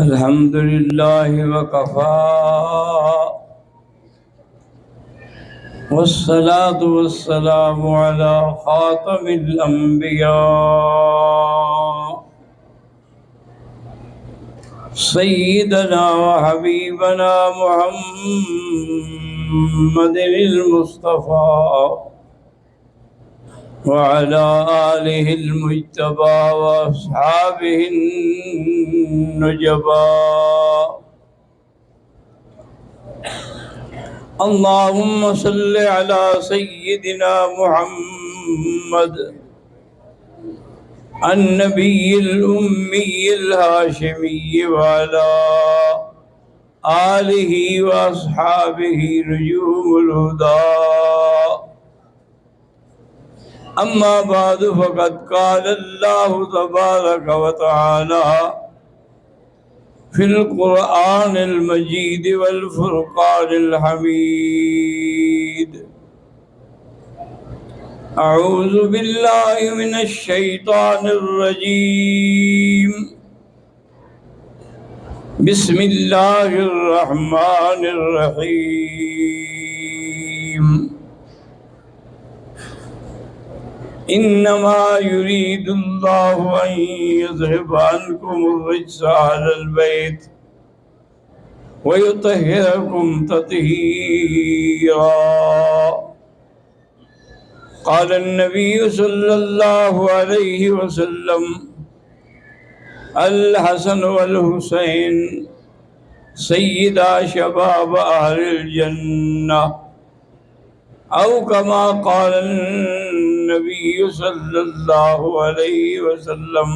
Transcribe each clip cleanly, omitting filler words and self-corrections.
الحمد لله وكفى والصلاة والسلام على خاتم الأنبياء سيدنا وحبيبنا محمد المصطفى وعلى آله المجتبى وأصحابه النجبى اللهم صل على سيدنا محمد النبي الأمي الهاشمي وعلى آله وأصحابه نجوم الهدى أما بعد فقد قال الله تبارك وتعالى في القرآن المجيد والفرقان الحميد أعوذ بالله من الشيطان الرجيم بسم الله الرحمن الرحيم إنما يريد الله أن يذهب عنكم الرجس أهل البيت ويطهركم تطهيرا قال النبي صلى الله عليه وسلم الحسن والحسين سيدا شباب أهل الجنة أو كما قال النبي صلى الله عليه وسلم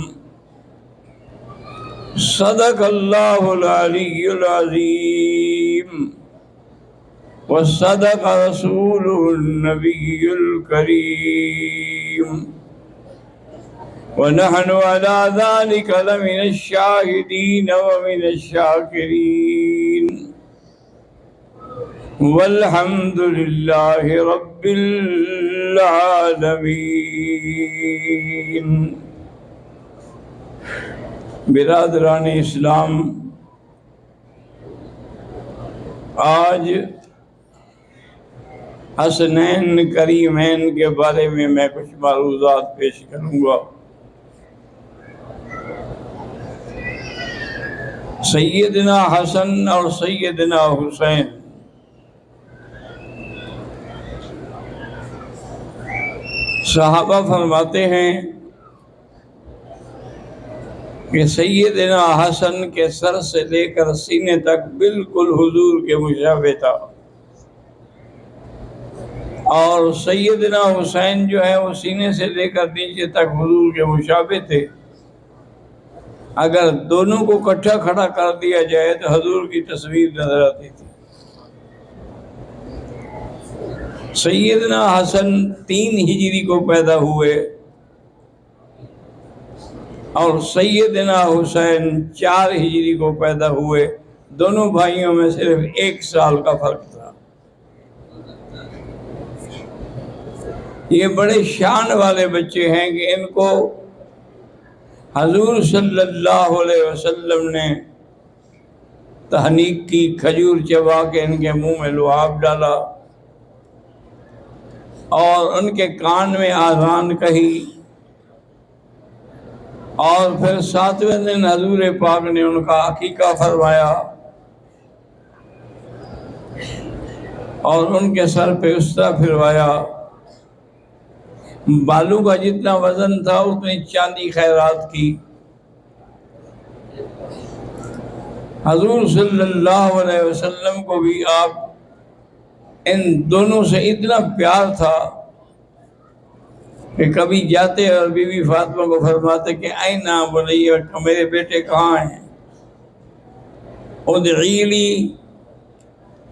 صدق الله العلي العظيم وصدق رسوله النبي الكريم ونحن على ذلك لمن الشاهدين ومن الشاكرين والحمد لله رب العالمين. برادران اسلام، آج حسنین کریمین کے بارے میں کچھ معروضات پیش کروں گا. سیدنا حسن اور سیدنا حسین صحابہ فرماتے ہیں کہ سیدنا حسن کے سر سے لے کر سینے تک بالکل حضور کے مشابہ تھا، اور سیدنا حسین جو ہے وہ سینے سے لے کر نیچے تک حضور کے مشابہ تھے. اگر دونوں کو اکٹھا کھڑا کر دیا جائے تو حضور کی تصویر نظر آتی تھی. سیدنا حسن 3 ہجری کو پیدا ہوئے اور سیدنا حسین 4 ہجری کو پیدا ہوئے. دونوں بھائیوں میں صرف 1 سال کا فرق تھا. یہ بڑے شان والے بچے ہیں کہ ان کو حضور صلی اللہ علیہ وسلم نے تحنیک کی، کھجور چبا کے ان کے منہ میں لعاب ڈالا اور ان کے کان میں آذان کہی، اور پھر 7ویں دن حضور پاک نے ان کا عقیقہ فرمایا اور ان کے سر پہ استرا پھروایا. بالوں کا جتنا وزن تھا اتنی چاندی خیرات کی. حضور صلی اللہ علیہ وسلم کو بھی آپ ان دونوں سے اتنا پیار تھا کہ کبھی جاتے اور بی بی فاطمہ کو فرماتے کہ اینا بنیا، میرے بیٹے کہاں ہیں؟ ادعی لی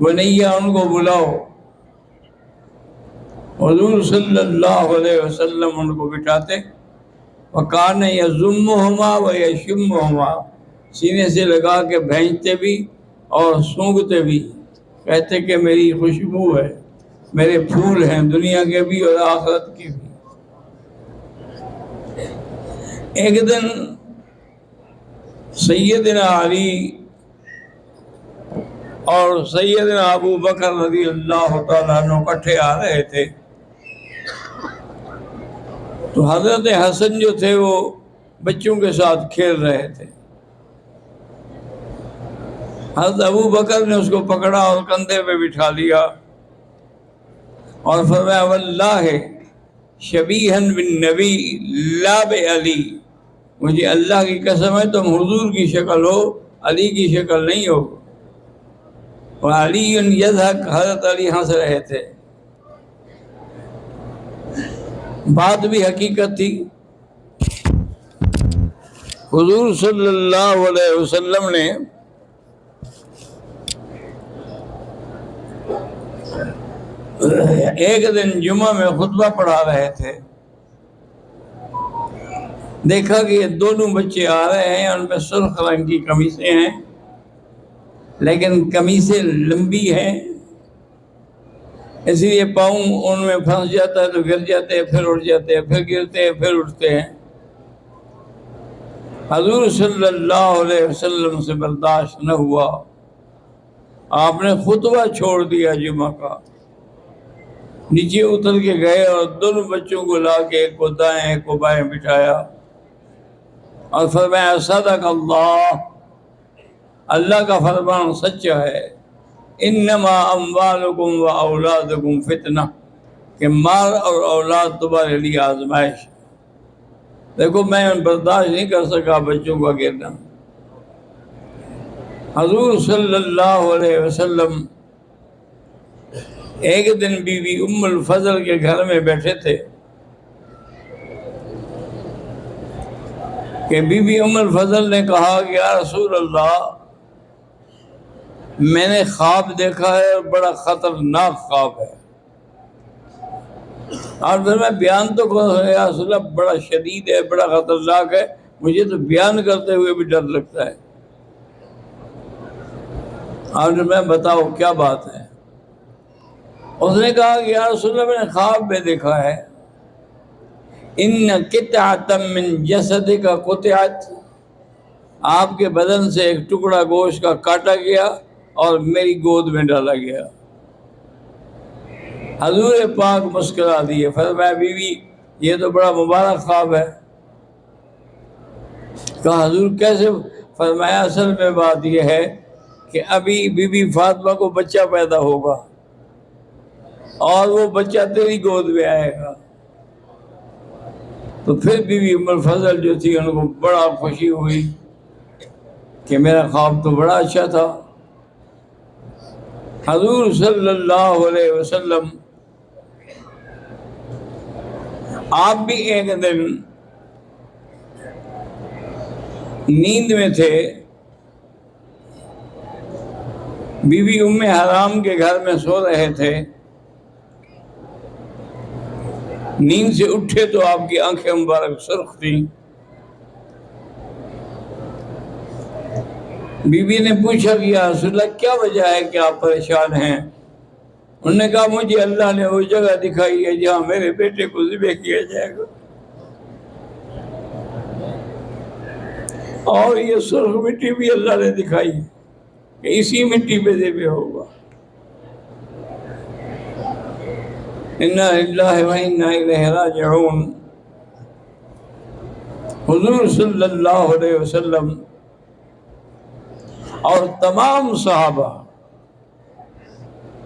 بنیا، ان کو بلاؤ. حضور صلی اللہ علیہ وسلم ان کو بٹھاتے، وَكَانَ يَضُمُّهُمَا وَيَشُمُّهُمَا، سینے سے لگا کے بھینچتے بھی اور سونگھتے بھی، کہتے کہ میری خوشبو ہے، میرے پھول ہیں دنیا کے بھی اور آخرت کے بھی. ایک دن سیدنا علی اور سیدنا ابو بکر رضی اللہ تعالیٰ عنہ اکٹھے آ رہے تھے، تو حضرت حسن جو تھے وہ بچوں کے ساتھ کھیل رہے تھے۔ حضرت ابو بکر نے اس کو پکڑا اور کندھے پہ بٹھا لیا اور فرمایا واللہ شبیہن بالنبی لا بعلی، مجھے اللہ کی قسم ہے تم حضور کی شکل ہو، علی کی شکل نہیں ہو۔ وعلی یضحک، حضرت علی ہنس رہے تھے۔ بات بھی حقیقت تھی۔ حضور صلی اللہ علیہ وسلم نے ایک دن جمعہ میں خطبہ پڑھا رہے تھے، دیکھا کہ یہ دونوں بچے آ رہے ہیں، ان میں سرخ رنگ کی قمیصیں ہیں لیکن قمیصیں لمبی ہیں، اس لیے پاؤں ان میں پھنس جاتا ہے تو گر جاتے ہیں، پھر اٹھ جاتے ہیں، پھر گرتے ہیں، پھر اٹھتے ہیں۔ حضور صلی اللہ علیہ وسلم سے برداشت نہ ہوا، آپ نے خطبہ چھوڑ دیا جمعہ کا، نیچے اتر کے گئے اور دونوں بچوں کو لا کے ایک کو دائیں ایک کو بائیں بٹھایا اور فرمایا صدق اللہ، اللہ کا فرمان سچا ہے، انما اموالکم و اولادکم فتنہ، کہ مال اور اولاد تمہارے لیے آزمائش۔ دیکھو میں برداشت نہیں کر سکا بچوں کا گرنا۔ حضور صلی اللہ علیہ وسلم ایک دن بی بی ام الفضل کے گھر میں بیٹھے تھے کہ بی بی ام الفضل نے کہا کہ یا رسول اللہ، میں نے خواب دیکھا ہے اور بڑا خطرناک خواب ہے۔ اور پھر میں بیان تو کروں یا رسول اللہ، بڑا شدید ہے، بڑا خطرناک ہے، مجھے تو بیان کرتے ہوئے بھی ڈر لگتا ہے۔ اور میں بتاؤ کیا بات ہے؟ اس نے کہا کہ یا رسول اللہ، میں نے خواب میں دیکھا ہے ان قطعۃ من جسدک قطعت، آپ کے بدن سے ایک ٹکڑا گوشت کا کاٹا گیا اور میری گود میں ڈالا گیا۔ حضور پاک مسکرا دیے، فرمایا بیوی یہ تو بڑا مبارک خواب ہے۔ کہا حضور کیسے؟ فرمایا اصل میں بات یہ ہے کہ ابھی بی بی فاطمہ کو بچہ پیدا ہوگا اور وہ بچہ تیری گود میں آئے گا۔ تو پھر بی بی ام الفضل جو تھی ان کو بڑا خوشی ہوئی کہ میرا خواب تو بڑا اچھا تھا۔ حضور صلی اللہ علیہ وسلم آپ بھی ایک دن نیند میں تھے، بی بی ام حرام کے گھر میں سو رہے تھے، نیند سے اٹھے تو آپ کی آنکھیں مبارک سرخ تھیں۔ بی بی نے پوچھا کہ یا رسول اللہ کیا وجہ ہے کہ آپ پریشان ہیں؟ انہوں نے کہا مجھے اللہ نے وہ جگہ دکھائی ہے جہاں میرے بیٹے کو ذبح کیا جائے گا، اور یہ سرخ مٹی بھی اللہ نے دکھائی کہ اسی مٹی پہ ذبح ہوگا۔ انا للہ و انا الیہ راجعون۔ حضور صلی اللہ علیہ وسلم اور تمام صحابہ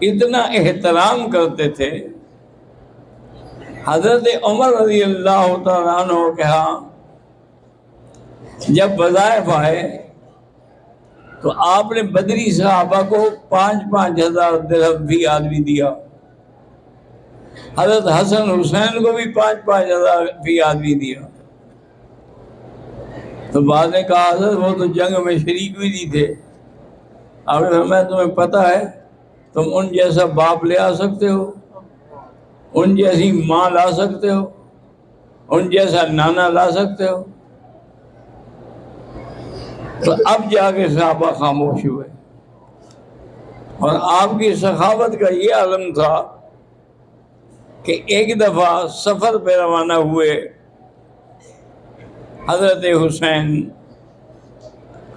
اتنا احترام کرتے تھے، حضرت عمر رضی اللہ تعالیٰ عنہ کے ہاں جب وظائف آئے تو آپ نے بدری صحابہ کو 5,000 درہم بھی آدمی دیا، حضرت حسن حسین کو بھی 5,000 بھی آدمی دیا۔ تو بعد نے کہا حضرت وہ تو جنگ میں شریک بھی نہیں تھے۔ آپ نے فرمایا تمہیں پتہ ہے تم ان جیسا باپ لے آ سکتے ہو، ان جیسی ماں لا سکتے ہو، ان جیسا نانا لا سکتے ہو؟ تو اب جا کے صحابہ خاموش ہوئے، اور آپ کی سخاوت کا یہ عالم تھا کہ ایک دفعہ سفر پہ روانہ ہوئے حضرت حسین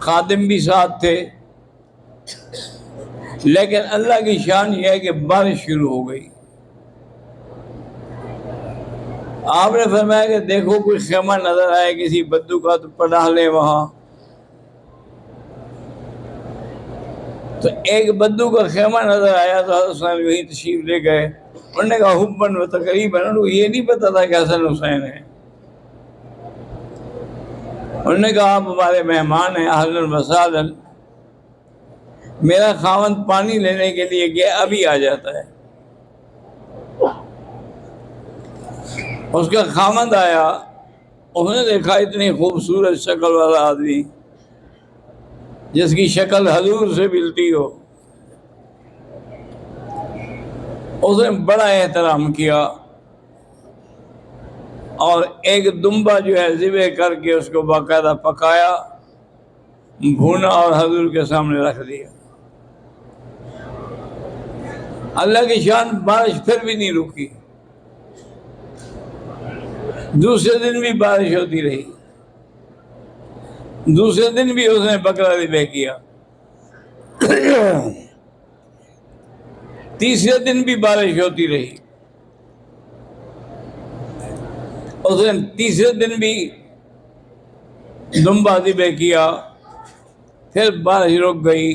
خادم بھی ساتھ تھے، لیکن اللہ کی شان یہ ہے کہ بارش شروع ہو گئی۔ آپ نے فرمایا کہ دیکھو کوئی خیمہ نظر آئے کسی بدو کا تو پناہ لے وہاں۔ تو ایک بدو کا خیمہ نظر آیا تو حضرت حسین وہی تشریف لے گئے۔ انہوں نے کہا حباً و تقریباً، انہوں کو یہ نہیں پتا تھا کہ حسن حسین ہے۔ انہوں نے کہا آپ ہمارے مہمان ہیں، اہلاً و سہلاً، میرا خاوند پانی لینے کے لیے گیا، ابھی آ جاتا ہے۔ اس کا خاوند آیا، اس نے دیکھا اتنی خوبصورت شکل والا آدمی جس کی شکل حضور سے ملتی ہو۔ اس نے بڑا احترام کیا اور ایک دمبا جو ہے ذبح کر کے اس کو باقاعدہ پکایا، بھونا اور حضور کے سامنے رکھ دیا۔ اللہ کی شان، بارش پھر بھی نہیں رکی۔ دوسرے دن بھی بارش ہوتی رہی، دوسرے دن بھی اس نے بکرا ذبح کیا، تیسرے دن بھی بارش ہوتی رہی، اس نے تیسرے دن بھی دمبا ذبح کیا، پھر بارش رک گئی۔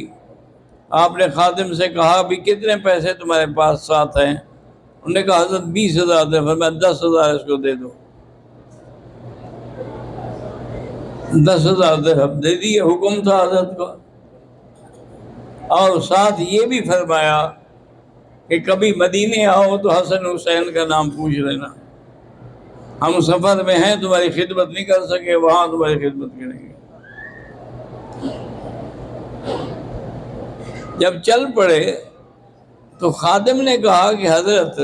آپ نے خادم سے کہا بھی کتنے پیسے تمہارے پاس ساتھ ہیں؟ انہوں نے کہا حضرت 20,000 دے، فرمایا 10,000 اس کو دے دو۔ 10,000 درہم دے دیے، حکم تھا حضرت کا۔ اور ساتھ یہ بھی فرمایا کہ کبھی مدینے آؤ تو حسن حسین کا نام پوچھ لینا، ہم سفر میں ہیں، تمہاری خدمت نہیں کر سکے، وہاں تمہاری خدمت کریں گے۔ جب چل پڑے تو خادم نے کہا کہ حضرت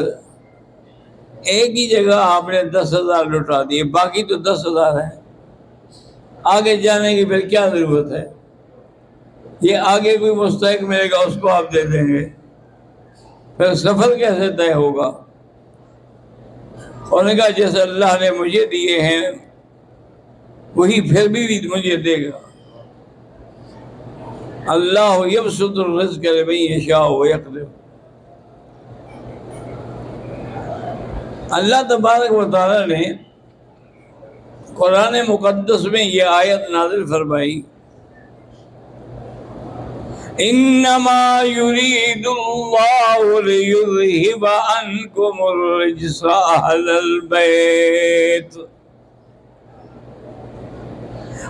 ایک ہی جگہ آپ نے 10,000 لٹا دیے، باقی تو 10,000 ہیں، آگے جانے کی پھر کیا ضرورت ہے؟ یہ آگے کوئی مستحق ملے گا اس کو آپ دے دیں گے، پھر سفر کیسے طے ہوگا؟ انہوں نے کہا جیسے اللہ نے مجھے دیے ہیں وہی پھر بھی مجھے دے گا۔ اللہ یبسط الرزق لمن یشاء ویقدر۔ اللہ تبارک و تعالیٰ نے قرآن مقدس میں یہ آیت نازل فرمائی، انما یرید اللہ لیذہب عنکم الرجس اہل البیت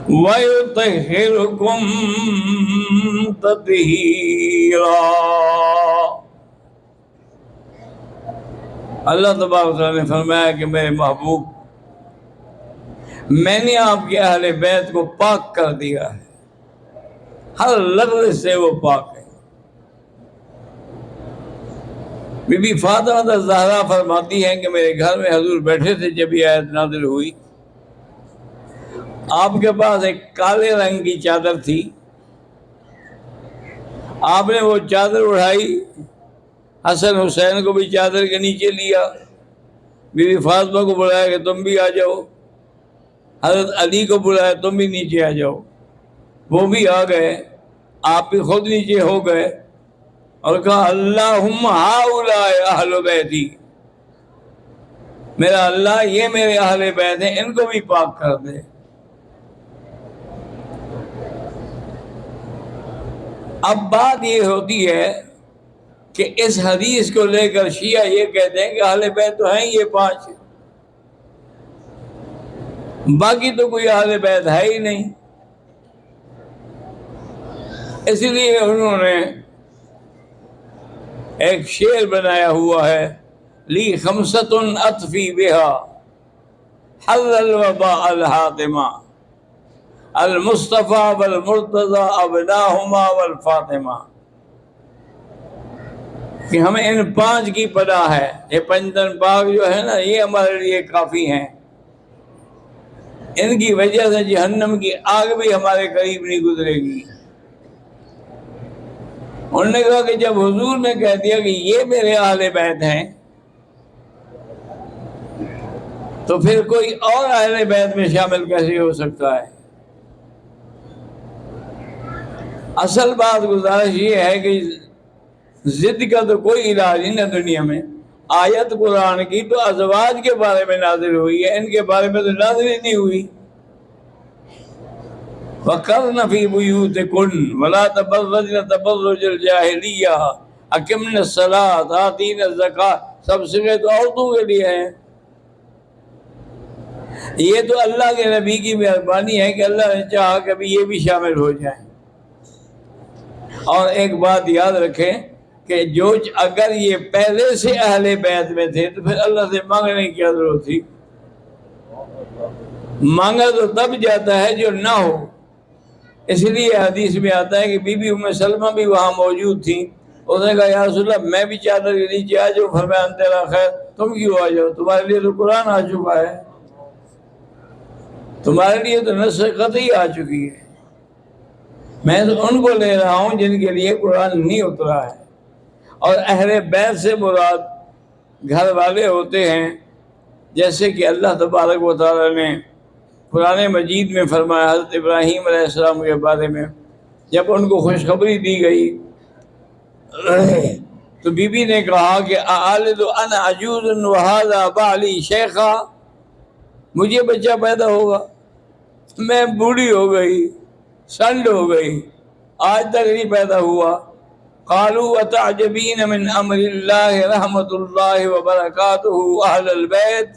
وَيُطَهِّرُكُمْ تَطْهِيرًا۔ اللہ تبارک و تعالیٰ نے فرمایا کہ میرے محبوب، میں نے آپ کے اہل بیت کو پاک کر دیا ہے، ہر لغز سے وہ پاک ہے۔ بی بی فاطمہ الزہرا فرماتی ہیں کہ میرے گھر میں حضور بیٹھے تھے جب یہ آیت نازل ہوئی، آپ کے پاس ایک کالے رنگ کی چادر تھی، آپ نے وہ چادر اڑائی، حسن حسین کو بھی چادر کے نیچے لیا، بی بی فاطمہ کو بلایا کہ تم بھی آ جاؤ، حضرت علی کو بلایا تم بھی نیچے آ جاؤ، وہ بھی آ گئے، آپ بھی خود نیچے ہو گئے اور کہا اللہم ہؤلاء اہل بیتی، میرا اللہ یہ میرے اہل بیت ہیں، ان کو بھی پاک کر دے۔ اب بات یہ ہوتی ہے کہ اس حدیث کو لے کر شیعہ یہ کہتے ہیں کہ اہل بیت تو ہیں یہ 5، باقی تو کوئی اہل بیت ہے ہی نہیں، اس لیے انہوں نے ایک شعر بنایا ہوا ہے، لی خمسۃ اطفی بہا حل الوباء الحاطمہ، المصطفیٰ والمرتضیٰ ابناہما والفاطمہ، کہ ہمیں ان 5 کی پناہ ہے، یہ 5 تن پاک جو ہے نا یہ ہمارے لیے کافی ہیں، ان کی وجہ سے جہنم کی آگ بھی ہمارے قریب نہیں گزرے گی۔ انہوں نے کہا کہ جب حضور نے کہہ دیا کہ یہ میرے اہل بیت ہیں تو پھر کوئی اور اہل بیت میں شامل کیسے ہو سکتا ہے؟ اصل بات گزارش یہ ہے کہ ضد کا تو کوئی علاج نہیں نا دنیا میں. آیت قرآن کی تو ازواج کے بارے میں نازل ہوئی ہے، ان کے بارے میں تو نازل ہی نہیں ہوئی. وَقَرْنَ فِي بُيُوتِكُنَّ وَلَا تَبَرَّجْنَ تَبَرُّجَ الْجَاهِلِيَّةِ أَقِمْنَ الصَّلَاةَ آتِينَ الزَّكَاةَ. سب سے تو عورتوں کے لیے ہیں. یہ تو اللہ کے نبی کی مہربانی ہے کہ اللہ نے چاہا کہ ابھی یہ بھی شامل ہو جائیں. اور ایک بات یاد رکھیں کہ اگر یہ پہلے سے اہل بیت میں تھے تو پھر اللہ سے مانگنے کی کیا ضرورت تھی؟ مانگا تو تب جاتا ہے جو نہ ہو. اس لیے حدیث میں آتا ہے کہ بی بی ام سلمہ بھی وہاں موجود تھی. اس نے کہا یا رسول اللہ میں بھی چادر کے نیچے آ جاؤں. فرمایا انت لا خیر، تم کیوں آ جاؤ، تمہارے لیے تو قرآن آ چکا ہے، تمہارے لیے تو نص قطعی آ چکی ہے. میں تو ان کو لے رہا ہوں جن کے لیے قرآن نہیں اترا ہے. اور اہل بیت سے مراد گھر والے ہوتے ہیں، جیسے کہ اللہ تبارک و تعالیٰ نے قرآن مجید میں فرمایا حضرت ابراہیم علیہ السلام کے بارے میں. جب ان کو خوشخبری دی گئی تو بی بی نے کہا کہ اَأَلِدُ أَنَا عَجُوزٌ وَهَذَا بَعْلِي شَيْخًا، مجھے بچہ پیدا ہوگا، میں بوڑھی ہو گئی، سنڈ ہو گئی، آج تک نہیں پیدا ہوا. قالوا وتعجبین من امر اللہ رحمت اللہ وبرکاتہ اہل البیت.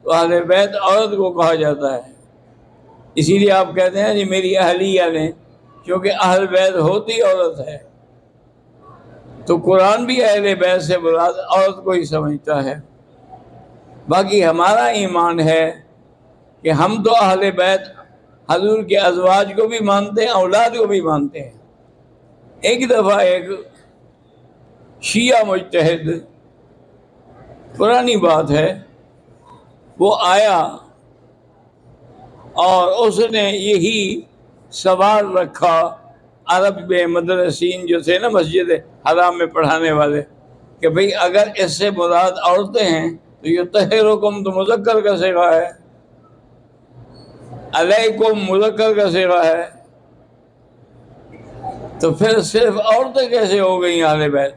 تو اہل بیت عورت کو کہا جاتا ہے، اسی لیے آپ کہتے ہیں جی میری اہلیہ نے، کیونکہ اہل بیت ہوتی عورت ہے. تو قرآن بھی اہل بیت سے مراد عورت کو ہی سمجھتا ہے. باقی ہمارا ایمان ہے کہ ہم تو اہل بیت حضور کے ازواج کو بھی مانتے ہیں، اولاد کو بھی مانتے ہیں. ایک دفعہ ایک شیعہ مجتہد، پرانی بات ہے، وہ آیا اور اس نے یہی سوال رکھا. عرب میں مدرسین جو تھے نا مسجد حرام میں پڑھانے والے، کہ بھئی اگر اس سے مراد عورتیں ہیں تو یہ طہرکم تو مذکر کا صیغہ ہے، علیکم مذکر کا صیغہ ہے، تو پھر صرف عورتیں کیسے ہو گئیں اہل بیت؟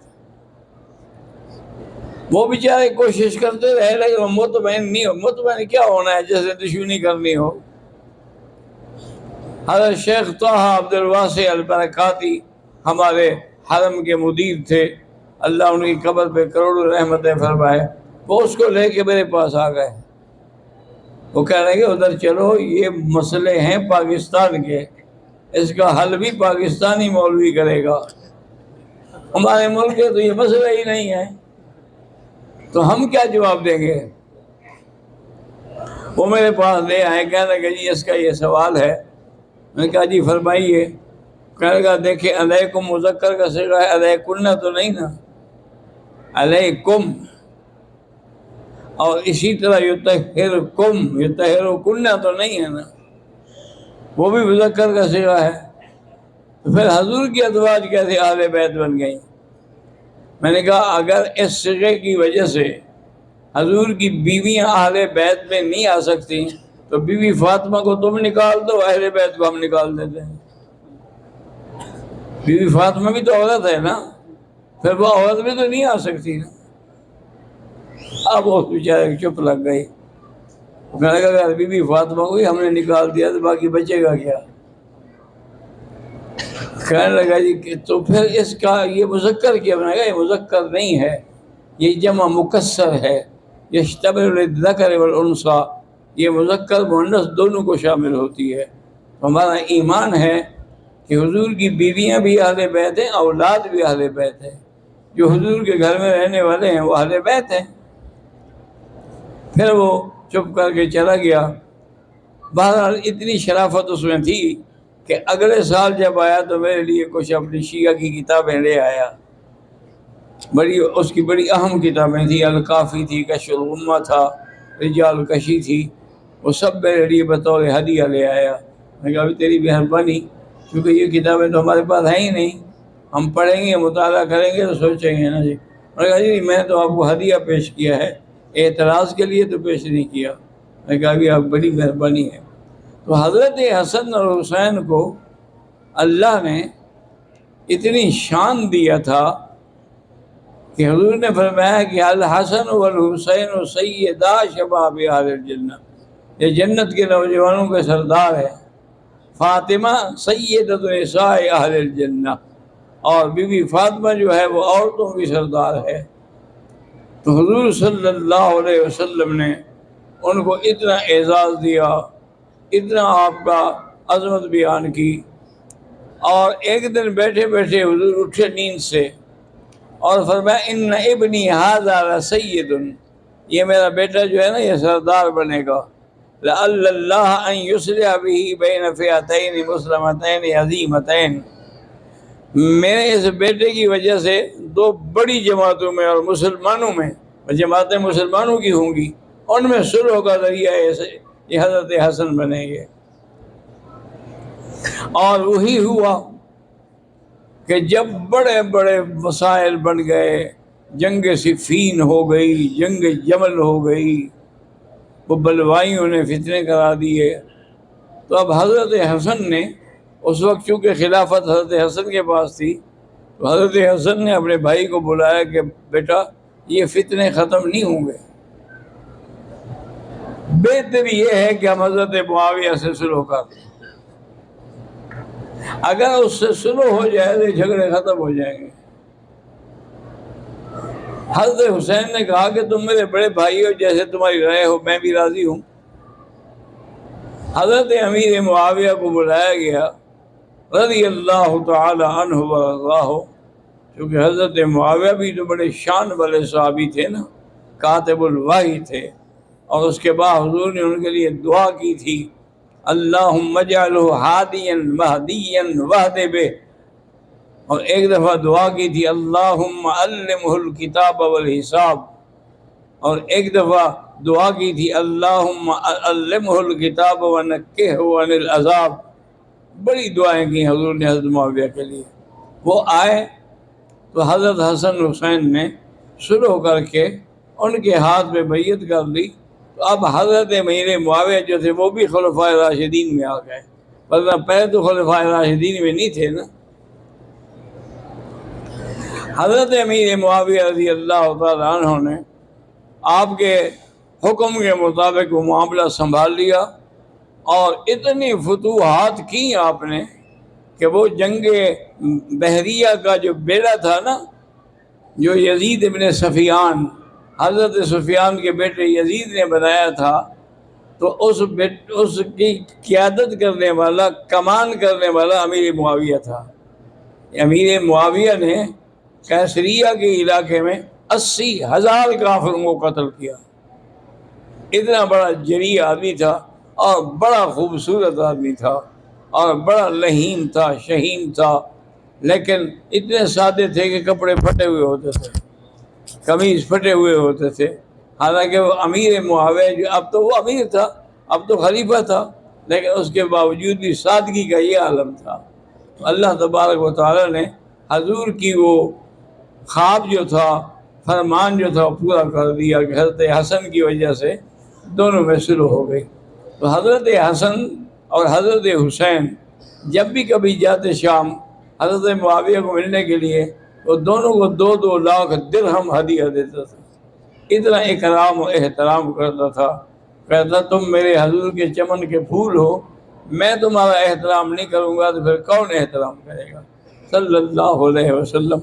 وہ بیچارے کوشش کرتے رہے لیکن وہ مطمئن نہیں ہو. مطمئن کیا ہونا ہے جیسے دشمنی کرنی ہو. حضرت شیخ طہ عبد الواسع البرکاتی ہمارے حرم کے مدیر تھے، اللہ ان کی قبر پہ کروڑوں رحمتیں فرمائے. وہ اس کو لے کے میرے پاس آ گئے. وہ کہہ رہے کہ ادھر چلو، یہ مسئلے ہیں پاکستان کے، اس کا حل بھی پاکستانی مولوی کرے گا، ہمارے ملک کے تو یہ مسئلہ ہی نہیں ہے، تو ہم کیا جواب دیں گے؟ وہ میرے پاس لے آئے، کہنے کہ جی اس کا یہ سوال ہے. میں نے کہا جی فرمائیے. کہنے لگا دیکھیں علیکم مذکر کا صیغہ ہے، علیکن تو نہیں نا، علیکم. اور اسی طرح یطہرکم، یطہرکن تو نہیں ہے نا، وہ بھی مذکر کا صیغہ ہے. تو پھر حضور کی ازواج کیسے اہل بیت بن گئیں؟ میں نے کہا اگر اس صیغے کی وجہ سے حضور کی بیویاں اہل بیت میں نہیں آ سکتی تو بی بی فاطمہ کو تم نکال دو، اہل بیت کو ہم نکال دیتے ہیں. بی بی فاطمہ بھی تو عورت ہے نا، پھر وہ عورت بھی تو نہیں آ سکتی نا. اب وہ بیچارے چپ لگ گئی. کہنے لگا اگر بی بی فاطمہ کو ہی ہم نے نکال دیا تو باقی بچے گا کیا؟ کہنے لگا جی کہ تو پھر اس کا یہ مذکر کیا؟ بنا گا یہ مذکر نہیں ہے، یہ جمع مکسر ہے، یشتمل الذکر والانثی، یہ مذکر مؤنث دونوں کو شامل ہوتی ہے. ہمارا ایمان ہے کہ حضور کی بیویاں بھی اہل بیت ہیں، اولاد بھی اہل بیت ہیں، جو حضور کے گھر میں رہنے والے ہیں وہ اہل بیت ہیں. پھر وہ چپ کر کے چلا گیا. بہرحال اتنی شرافت اس میں تھی کہ اگلے سال جب آیا تو میرے لیے کچھ اپنی شیعہ کی کتابیں لے آیا. اس کی بڑی اہم کتابیں تھیں، الکافی تھی، کشف الغمہ تھا، رجال کشی تھی، وہ سب میرے لیے بطور ہدیہ لے آیا. میں کہا ابھی تیری مہربانی، کیونکہ یہ کتابیں تو ہمارے پاس ہیں ہی نہیں، ہم پڑھیں گے مطالعہ کریں گے تو سوچیں گے نا جی. میں نے کہا جی میں تو آپ کو ہدیہ پیش کیا ہے، اعتراض کے لیے تو پیش نہیں کیا. میں کہا ابھی آپ بڑی مہربانی ہے. تو حضرت حسن اور حسین کو اللہ نے اتنی شان دیا تھا کہ حضور نے فرمایا کہ الحسن والحسین سیدا شباب اہل الجنہ، یہ جنت کے نوجوانوں کے سردار ہے۔ فاطمہ سیدۃ نساء اہل الجنہ، اور بی بی فاطمہ جو ہے وہ عورتوں کی سردار ہے۔ تو حضور صلی اللہ علیہ وسلم نے ان کو اتنا اعزاز دیا، اتنا آپ کا عظمت بیان کی۔ اور ایک دن بیٹھے بیٹھے حضور اٹھے نیند سے اور فرمایا ان ابنی ھذا لسید، یہ میرا بیٹا جو ہے نا یہ سردار بنے گا۔ لعل اللہ ان یصلح به بین فئتین مسلمتین عظیمتین، میرے اس بیٹے کی وجہ سے دو بڑی جماعتوں میں اور مسلمانوں میں، جماعتیں مسلمانوں کی ہوں گی، ان میں صلح کا ذریعہ یہ حضرت حسن بنیں گے۔ اور وہی ہوا کہ جب بڑے بڑے مسائل بن گئے، جنگ صفین ہو گئی، جنگ جمل ہو گئی، وہ بلوائیوں نے فتنے کرا دیے، تو اب حضرت حسن نے، اس وقت چونکہ خلافت حضرت حسن کے پاس تھی، تو حضرت حسن نے اپنے بھائی کو بلایا کہ بیٹا یہ فتنے ختم نہیں ہوں گے، بہتر یہ ہے کہ ہم حضرت معاویہ سے صلح کر لیں، اگر اس سے صلح ہو جائے تو جھگڑے ختم ہو جائیں گے۔ حضرت حسین نے کہا کہ تم میرے بڑے بھائی ہو، جیسے تمہاری رائے ہو میں بھی راضی ہوں۔ حضرت امیر معاویہ کو بلایا گیا رضی اللہ تعالی عنہ ورضاہ، کیونکہ حضرت معاویہ بھی تو بڑے شان والے صحابی تھے نا، کاتب الوحی تھے، اور اس کے بعد حضور نے ان کے لیے دعا کی تھی اللہم اجعلہ ہادیا مہدیا واہد بہ، اور ایک دفعہ دعا کی تھی اللہم علمہ الکتاب والحساب، اور ایک دفعہ دعا کی تھی اللہم علمہ الکتاب ونکہ عن العذاب۔ بڑی دعائیں کی حضور نے حضرت معاویہ کے لیے۔ وہ آئے تو حضرت حسن حسین نے صلح کر کے ان کے ہاتھ میں بیعت کر لی، تو اب حضرت امیر معاویہ جو تھے وہ بھی خلفائے راشدین میں آ گئے، ورنہ پہلے تو خلفائے راشدین میں نہیں تھے نا۔ حضرت امیر معاویہ رضی اللہ تعالیٰ عنہ نے آپ کے حکم کے مطابق وہ معاملہ سنبھال لیا، اور اتنی فتوحات کی آپ نے کہ وہ جنگ بحریہ کا جو بیڑا تھا نا، جو یزید ابن سفیان، حضرت سفیان کے بیٹے یزید نے بنایا تھا، تو اس کی قیادت کرنے والا، کمان کرنے والا امیر معاویہ تھا۔ امیر معاویہ نے کیسریہ کے علاقے میں 80,000 کافروں کو قتل کیا۔ اتنا بڑا جری آدمی تھا، اور بڑا خوبصورت آدمی تھا، اور بڑا لہیم تھا، شہین تھا، لیکن اتنے سادے تھے کہ کپڑے پھٹے ہوئے ہوتے تھے، قمیض پھٹے ہوئے ہوتے تھے۔ حالانکہ وہ امیر معاویہ جو اب تو وہ امیر تھا، اب تو خلیفہ تھا، لیکن اس کے باوجود بھی سادگی کا یہ عالم تھا۔ اللہ تبارک و تعالیٰ نے حضور کی وہ خواب جو تھا، فرمان جو تھا، پورا کر دیا کہ حضرت حسن کی وجہ سے دونوں میں صلح ہو گئی۔ تو حضرت حسن اور حضرت حسین جب بھی کبھی جاتے شام حضرت معاویہ کو ملنے کے لیے، وہ دونوں کو 2-2 لاکھ درہم ہدیہ دیتا تھا، اتنا اکرام و احترام کرتا تھا۔ کہتا تم میرے حضور کے چمن کے پھول ہو، میں تمہارا احترام نہیں کروں گا تو پھر کون احترام کرے گا، صلی اللہ علیہ وسلم۔